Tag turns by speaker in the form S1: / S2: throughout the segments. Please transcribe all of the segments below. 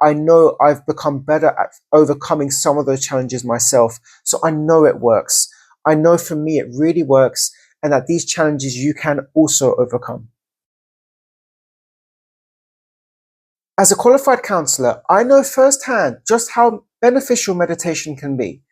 S1: I know I've become better at overcoming some of those challenges myself. So I know it works. I know for me it really works, and that these challenges you can also overcome. As a qualified counselor, I know firsthand just how beneficial meditation can be,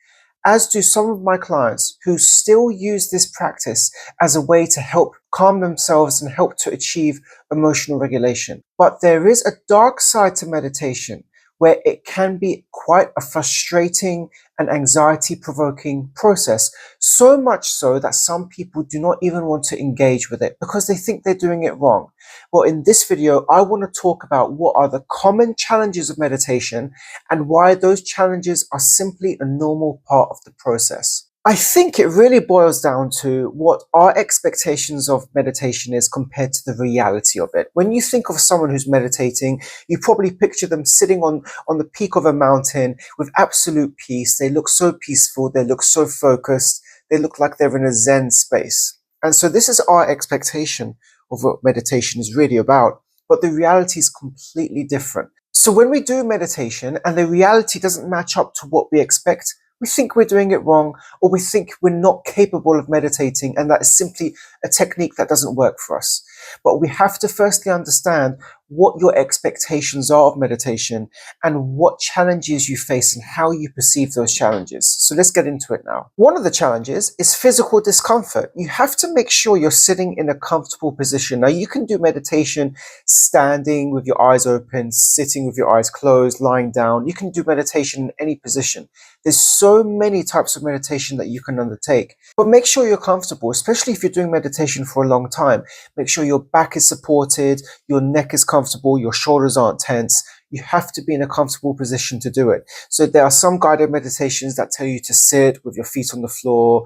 S1: as do some of my clients who still use this practice as a way to help calm themselves and help to achieve emotional regulation. But there is a dark side to meditation where it can be quite a frustrating and anxiety-provoking process, so much so that some people do not even want to engage with it because they think they're doing it wrong. Well, in this video, I want to talk about what are the common challenges of meditation and why those challenges are simply a normal part of the process. I think it really boils down to what our expectations of meditation is compared to the reality of it. When you think of someone who's meditating, you probably picture them sitting on the peak of a mountain with absolute peace. They look so peaceful, they look so focused, they look like they're in a Zen space. And so this is our expectation of what meditation is really about, but the reality is completely different. So when we do meditation and the reality doesn't match up to what we expect, we think we're doing it wrong, or we think we're not capable of meditating, and that is simply a technique that doesn't work for us. But we have to firstly understand what your expectations are of meditation and what challenges you face and how you perceive those challenges. So let's get into it now. One of the challenges is physical discomfort. You have to make sure you're sitting in a comfortable position. Now, you can do meditation standing with your eyes open, sitting with your eyes closed, lying down. You can do meditation in any position. There's so many types of meditation that you can undertake, but make sure you're comfortable, especially if you're doing meditation for a long time. Make sure your back is supported, your neck is comfortable, your shoulders aren't tense. You have to be in a comfortable position to do it. So there are some guided meditations that tell you to sit with your feet on the floor,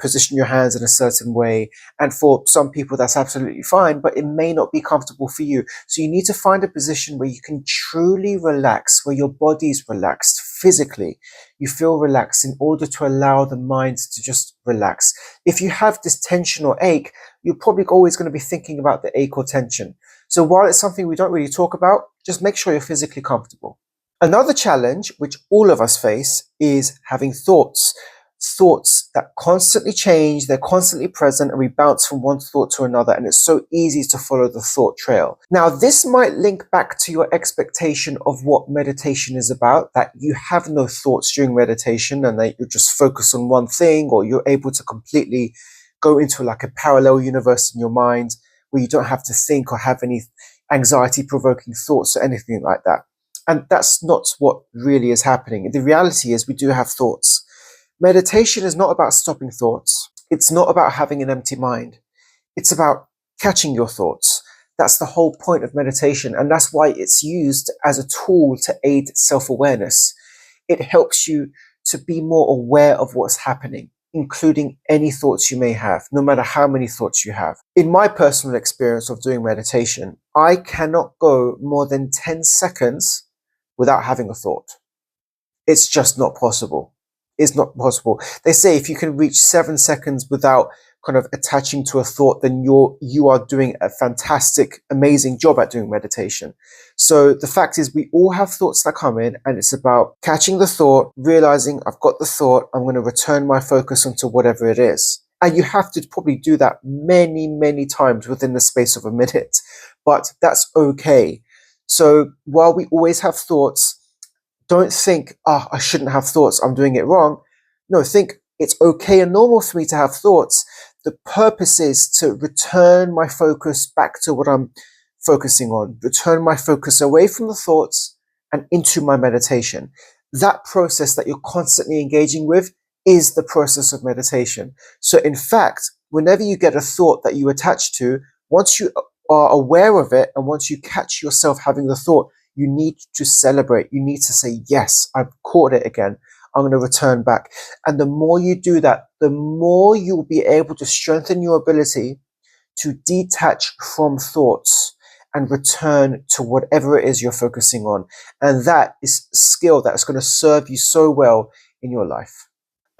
S1: position your hands in a certain way. And for some people, that's absolutely fine, but it may not be comfortable for you. So you need to find a position where you can truly relax, where your body's relaxed physically. You feel relaxed in order to allow the mind to just relax. If you have this tension or ache, you're probably always going to be thinking about the ache or tension. So while it's something we don't really talk about, just make sure you're physically comfortable. Another challenge, which all of us face, is having thoughts. Thoughts that constantly change, they're constantly present, and we bounce from one thought to another, and it's so easy to follow the thought trail. Now, this might link back to your expectation of what meditation is about, that you have no thoughts during meditation and that you just focus on one thing, or you're able to completely go into like a parallel universe in your mind where you don't have to think or have any anxiety-provoking thoughts or anything like that. And that's not what really is happening. The reality is we do have thoughts. Meditation is not about stopping thoughts. It's not about having an empty mind. It's about catching your thoughts. That's the whole point of meditation, and that's why it's used as a tool to aid self-awareness. It helps you to be more aware of what's happening, including any thoughts you may have, no matter how many thoughts you have. In my personal experience of doing meditation, I cannot go more than 10 seconds without having a thought. It's just not possible. It's not possible. They say if you can reach 7 seconds without kind of attaching to a thought, then you are doing a fantastic, amazing job at doing meditation. So the fact is, we all have thoughts that come in, and it's about catching the thought, realizing I've got the thought, I'm going to return my focus onto whatever it is. And you have to probably do that many, many times within the space of a minute, but that's okay. So while we always have thoughts, don't think, I shouldn't have thoughts, I'm doing it wrong. No, think it's okay and normal for me to have thoughts. The purpose is to return my focus back to what I'm focusing on, return my focus away from the thoughts and into my meditation. That process that you're constantly engaging with is the process of meditation. So in fact, whenever you get a thought that you attach to, once you are aware of it and once you catch yourself having the thought, you need to celebrate. You need to say, yes, I've caught it again. I'm going to return back. And the more you do that, the more you'll be able to strengthen your ability to detach from thoughts and return to whatever it is you're focusing on. And that is a skill that is going to serve you so well in your life.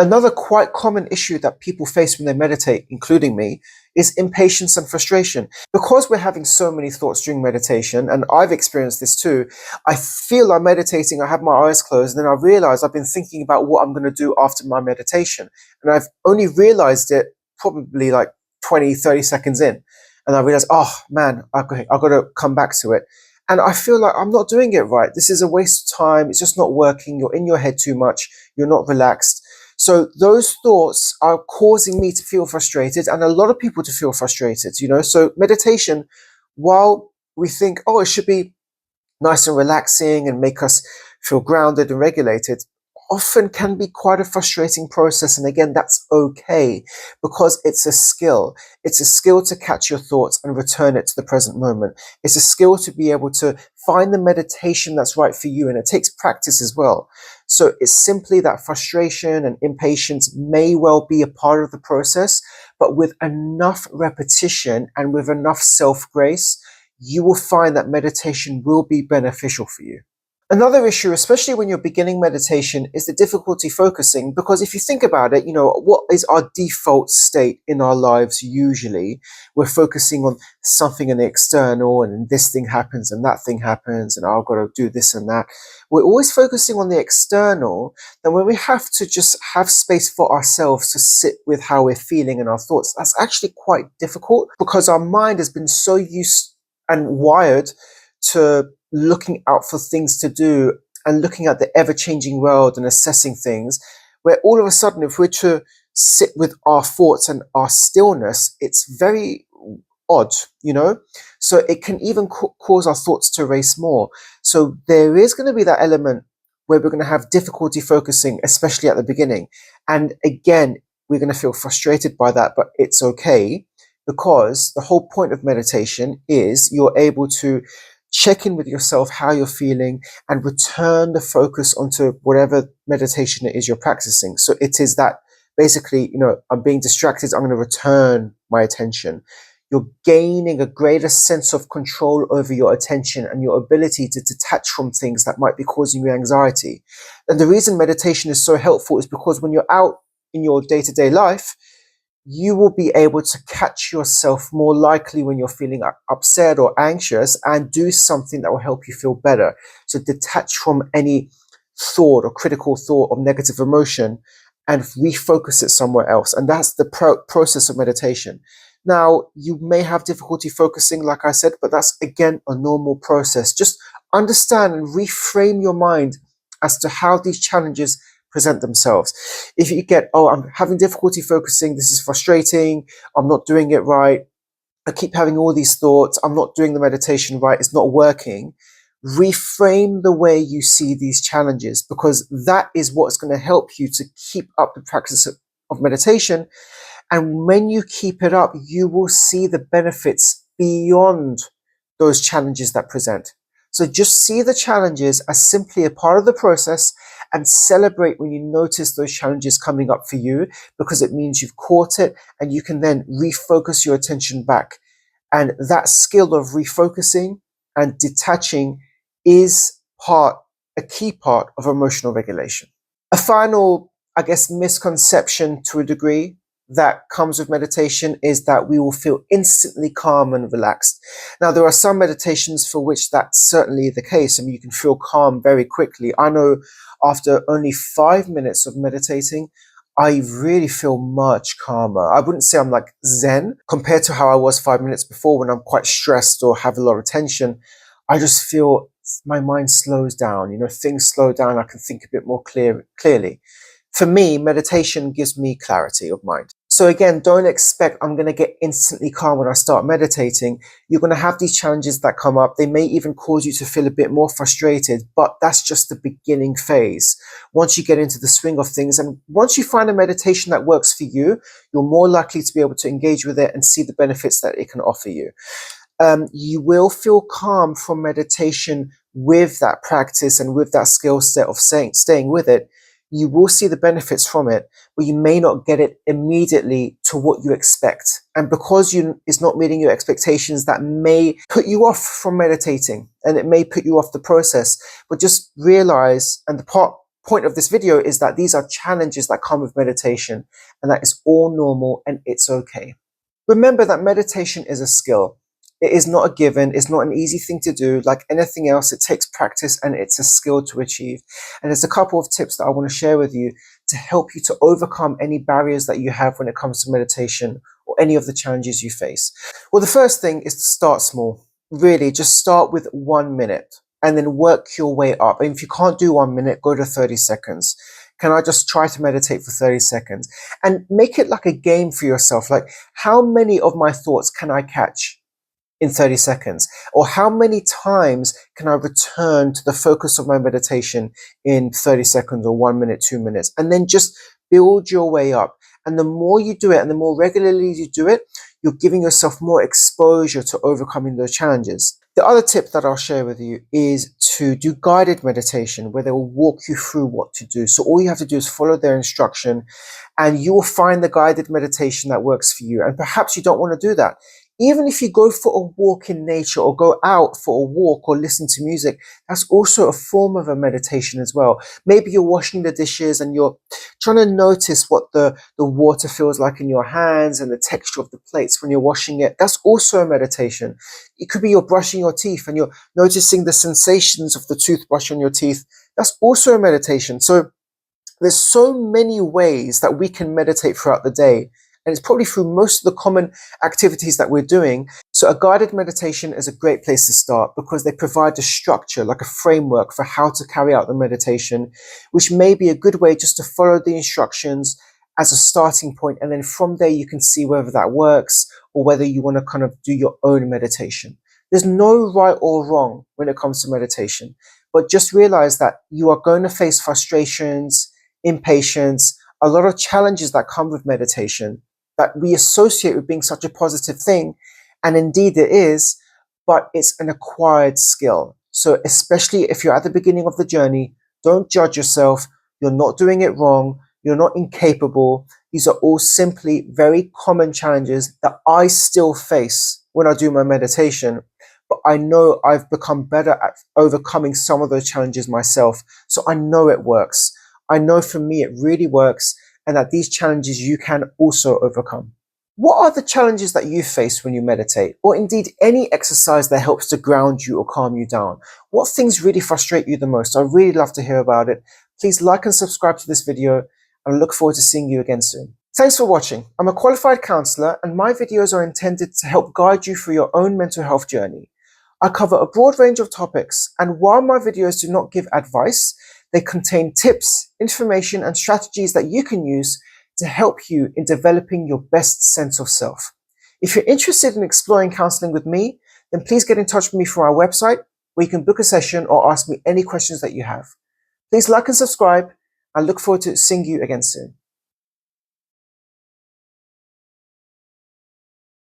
S1: Another quite common issue that people face when they meditate, including me, is impatience and frustration. Because we're having so many thoughts during meditation, and I've experienced this too, I feel I'm meditating, I have my eyes closed, and then I realize I've been thinking about what I'm going to do after my meditation. And I've only realized it probably like 20, 30 seconds in. And I realize, oh man, okay, I've got to come back to it. And I feel like I'm not doing it right. This is a waste of time. It's just not working. You're in your head too much. You're not relaxed. So those thoughts are causing me to feel frustrated, and a lot of people to feel frustrated, So meditation, while we think, oh, it should be nice and relaxing and make us feel grounded and regulated, often can be quite a frustrating process. And again, that's okay, because it's a skill. It's a skill to catch your thoughts and return it to the present moment. It's a skill to be able to find the meditation that's right for you. And it takes practice as well. So it's simply that frustration and impatience may well be a part of the process, but with enough repetition and with enough self-grace, you will find that meditation will be beneficial for you. Another issue, especially when you're beginning meditation, is the difficulty focusing, because if you think about it, what is our default state in our lives usually? We're focusing on something in the external, and this thing happens and that thing happens, and I've got to do this and that. We're always focusing on the external. Then when we have to just have space for ourselves to sit with how we're feeling and our thoughts, that's actually quite difficult, because our mind has been so used and wired to looking out for things to do and looking at the ever-changing world and assessing things, where all of a sudden, if we're to sit with our thoughts and our stillness, it's very odd, so it can even cause our thoughts to race more. So there is going to be that element where we're going to have difficulty focusing, especially at the beginning. And again, we're going to feel frustrated by that, but it's okay, because the whole point of meditation is you're able to check in with yourself, how you're feeling, and return the focus onto whatever meditation it is you're practicing. So it is that basically, I'm being distracted, I'm going to return my attention. You're gaining a greater sense of control over your attention and your ability to detach from things that might be causing you anxiety. And the reason meditation is so helpful is because when you're out in your day-to-day life, you will be able to catch yourself more likely when you're feeling upset or anxious, and do something that will help you feel better. So detach from any thought or critical thought or negative emotion and refocus it somewhere else. And that's the process of meditation. Now, you may have difficulty focusing, like I said, but that's, again, a normal process. Just understand and reframe your mind as to how these challenges present themselves. If you get, oh, I'm having difficulty focusing, this is frustrating, I'm not doing it right, I keep having all these thoughts, I'm not doing the meditation right, it's not working, reframe the way you see these challenges, because that is what's going to help you to keep up the practice of meditation. And when you keep it up, you will see the benefits beyond those challenges that present. So just see the challenges as simply a part of the process, and celebrate when you notice those challenges coming up for you, because it means you've caught it and you can then refocus your attention back. And that skill of refocusing and detaching is a key part of emotional regulation. A final, I guess, misconception to a degree that comes with meditation is that we will feel instantly calm and relaxed. Now, there are some meditations for which that's certainly the case. I mean, you can feel calm very quickly. I know after only 5 minutes of meditating, I really feel much calmer. I wouldn't say I'm like Zen compared to how I was 5 minutes before when I'm quite stressed or have a lot of tension. I just feel my mind slows down, things slow down. I can think a bit more clearly. For me, meditation gives me clarity of mind. So again, don't expect I'm going to get instantly calm when I start meditating. You're going to have these challenges that come up. They may even cause you to feel a bit more frustrated, but that's just the beginning phase. Once you get into the swing of things, and once you find a meditation that works for you, you're more likely to be able to engage with it and see the benefits that it can offer you. You will feel calm from meditation with that practice and with that skill set of staying with it. You will see the benefits from it, but you may not get it immediately to what you expect. And because it's not meeting your expectations, that may put you off from meditating, and it may put you off the process. But just realize, and the part point of this video is that these are challenges that come with meditation, and that is all normal and it's okay. Remember that meditation is a skill. It is not a given. It's not an easy thing to do. Like anything else, it takes practice and it's a skill to achieve. And there's a couple of tips that I want to share with you to help you to overcome any barriers that you have when it comes to meditation or any of the challenges you face. Well, the first thing is to start small. Really, just start with 1 minute and then work your way up. And if you can't do 1 minute, go to 30 seconds. Can I just try to meditate for 30 seconds? And make it like a game for yourself. Like, how many of my thoughts can I catch in 30 seconds? Or how many times can I return to the focus of my meditation in 30 seconds or 1 minute, 2 minutes? And then just build your way up. And the more you do it and the more regularly you do it, you're giving yourself more exposure to overcoming those challenges. The other tip that I'll share with you is to do guided meditation where they will walk you through what to do. So all you have to do is follow their instruction and you will find the guided meditation that works for you. And perhaps you don't want to do that. Even if you go for a walk in nature or go out for a walk or listen to music, that's also a form of a meditation as well. Maybe you're washing the dishes and you're trying to notice what the water feels like in your hands and the texture of the plates when you're washing it. That's also a meditation. It could be you're brushing your teeth and you're noticing the sensations of the toothbrush on your teeth. That's also a meditation. So there's so many ways that we can meditate throughout the day. And it's probably through most of the common activities that we're doing. So a guided meditation is a great place to start because they provide a structure, like a framework for how to carry out the meditation, which may be a good way just to follow the instructions as a starting point. And then from there, you can see whether that works or whether you want to kind of do your own meditation. There's no right or wrong when it comes to meditation, but just realize that you are going to face frustrations, impatience, a lot of challenges that come with meditation that we associate with being such a positive thing. And indeed it is, but it's an acquired skill. So especially if you're at the beginning of the journey, don't judge yourself. You're not doing it wrong. You're not incapable. These are all simply very common challenges that I still face when I do my meditation. But I know I've become better at overcoming some of those challenges myself. So I know it works. I know for me it really works, and that these challenges you can also overcome. What are the challenges that you face when you meditate, or indeed any exercise that helps to ground you or calm you down? What things really frustrate you the most? I'd really love to hear about it. Please like and subscribe to this video, and I look forward to seeing you again soon. Thanks for watching. I'm a qualified counselor, and my videos are intended to help guide you through your own mental health journey. I cover a broad range of topics, and while my videos do not give advice, they contain tips, information, and strategies that you can use to help you in developing your best sense of self. If you're interested in exploring counseling with me, then please get in touch with me through our website, where you can book a session or ask me any questions that you have. Please like and subscribe. I look forward to seeing you again soon.